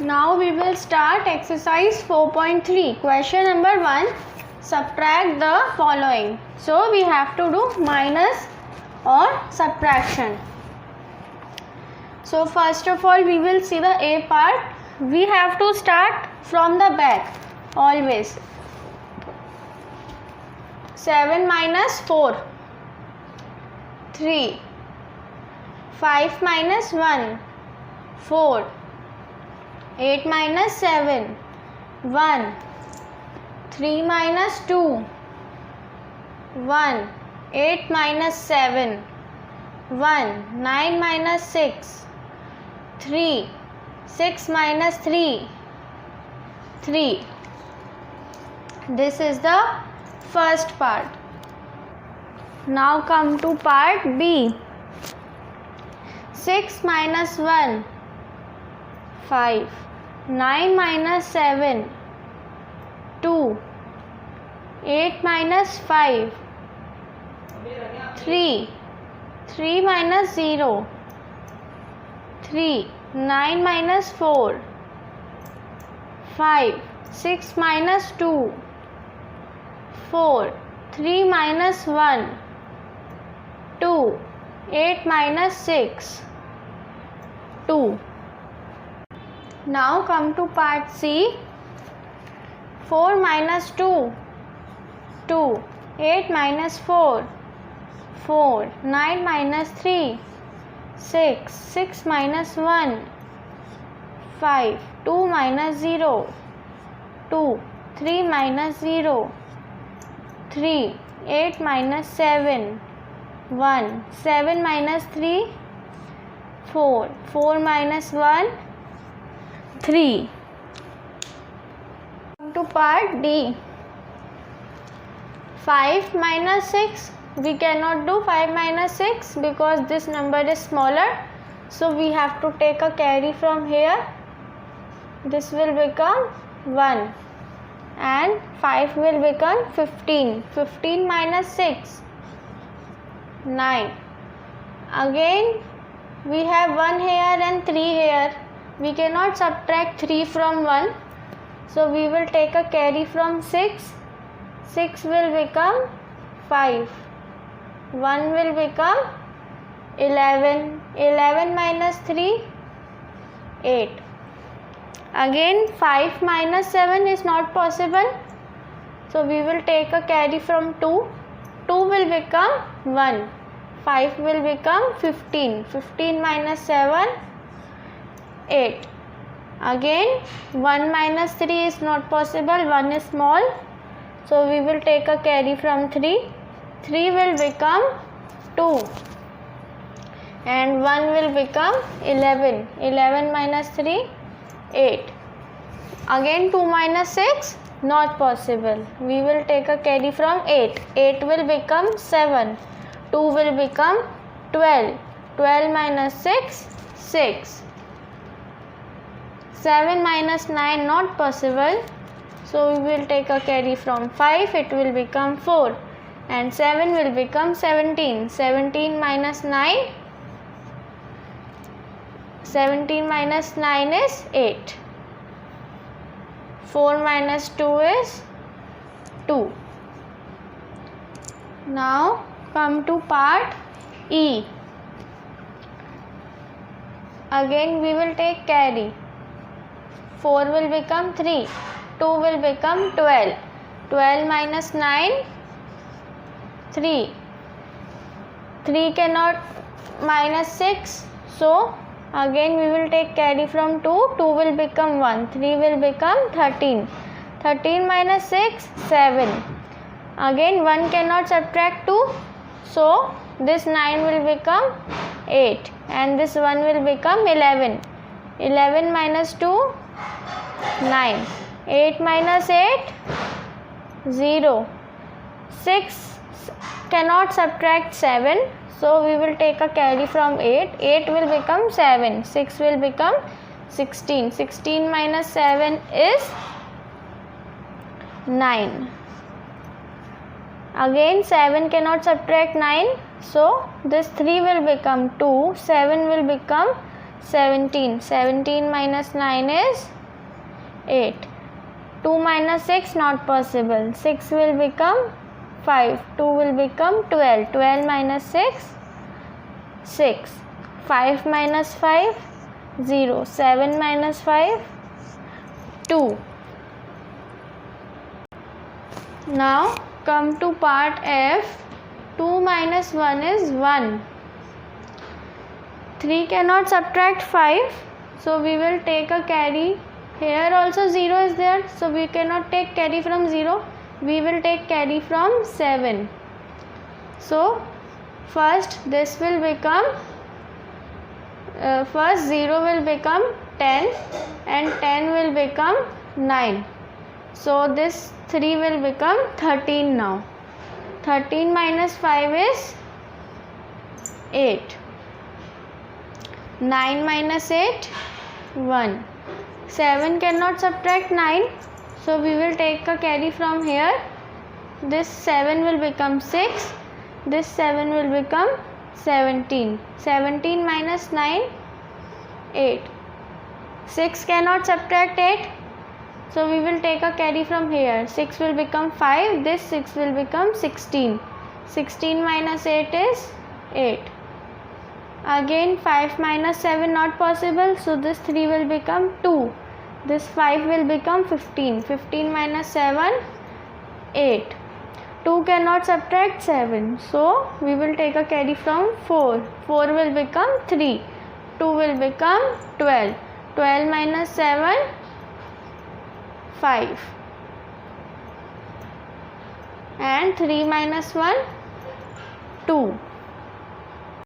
Now we will start exercise 4.3. Question number 1. Subtract the following. So we have to do minus or subtraction. So first of all we will see the A part. We have to start from the back always. 7 minus 4, 3. 5 minus 1, 4. 8 minus 7, 1. 3 minus 2, 1. 8 minus 7, 1. 9 minus 6, 3. 6 minus 3, 3. This is the first part. Now come to part B. 6 minus 1, 5. 9 minus 7, 2. 8 minus 5, 3. 3 minus 0, 3. 9 minus 4, 5. 6 minus 2, 4. 3 minus 1, 2. 8 minus 6, 2. Now come to part C. 4 minus 2, 2. 8 minus 4, 4. 9 minus 3, 6. 6 minus 1, 5. 2 minus 0, 2. 3 minus 0, 3. 8 minus 7, 1. 7 minus 3, 4. 4 minus 1, 3. Come to part D. 5 minus 6. We cannot do 5 minus 6 because this number is smaller. So we have to take a carry from here. This will become 1. And 5 will become 15. 15 minus 6, 9. Again we have 1 here and 3 here. We cannot subtract 3 from 1. So we will take a carry from 6. 6 will become 5. 1 will become 11. 11 minus 3, 8. Again 5 minus 7 is not possible. So we will take a carry from 2. 2 will become 1. 5 will become 15. 15 minus 7, 8. Again 1 minus 3 is not possible. 1 is small. So we will take a carry from 3. 3 will become 2. And 1 will become 11. 11 minus 3, 8. Again 2 minus 6, not possible. We will take a carry from 8. 8 will become 7. 2 will become 12. 12 minus 6, 6. 7 minus 9, not possible. So we will take a carry from 5. It will become 4. And 7 will become 17. 17 minus 9. 17 minus 9 is 8. 4 minus 2 is 2. Now come to part E. Again we will take carry. 4 will become 3. 2 will become 12. 12 minus 9, 3. 3 cannot minus 6. So again we will take carry from 2. 2 will become 1. 3 will become 13. 13 minus 6, 7. Again 1 cannot subtract 2. So this 9 will become 8. And this 1 will become 11. 11 minus 2, 9. 8 minus 8, 0. 6 cannot subtract 7. So we will take a carry from 8. 8 will become 7. 6 will become 16. 16 minus 7 is 9. Again 7 cannot subtract 9. So this 3 will become 2. 7 will become 17. 17 minus 9 is 8. 2 minus 6 not possible. 6 will become 5. 2 will become 12. 12 minus 6 6. 5 minus 5 0. 7 minus 5 2. Now come to part F. 2 minus 1 is 1. 3 cannot subtract 5, so we will take a carry. Here also 0 is there, so we cannot take carry from 0. We will take carry from 7. So first this will become, first 0 will become 10 and 10 will become 9. So this 3 will become 13 now. 13 minus 5 is 8. 9 minus 8 1. 7 cannot subtract 9, so we will take a carry from here. This 7 will become 6. This 7 will become 17. 17 minus 9 8. 6 cannot subtract 8, so we will take a carry from here. 6 will become 5. This 6 will become 16. 16 minus 8 is 8. Again 5 minus 7 not possible, so this 3 will become 2. This 5 will become 15. 15 minus 7 8. 2 cannot subtract 7, so we will take a carry from 4. 4 will become 3. 2 will become 12. 12 minus 7 5. And 3 minus 1 2.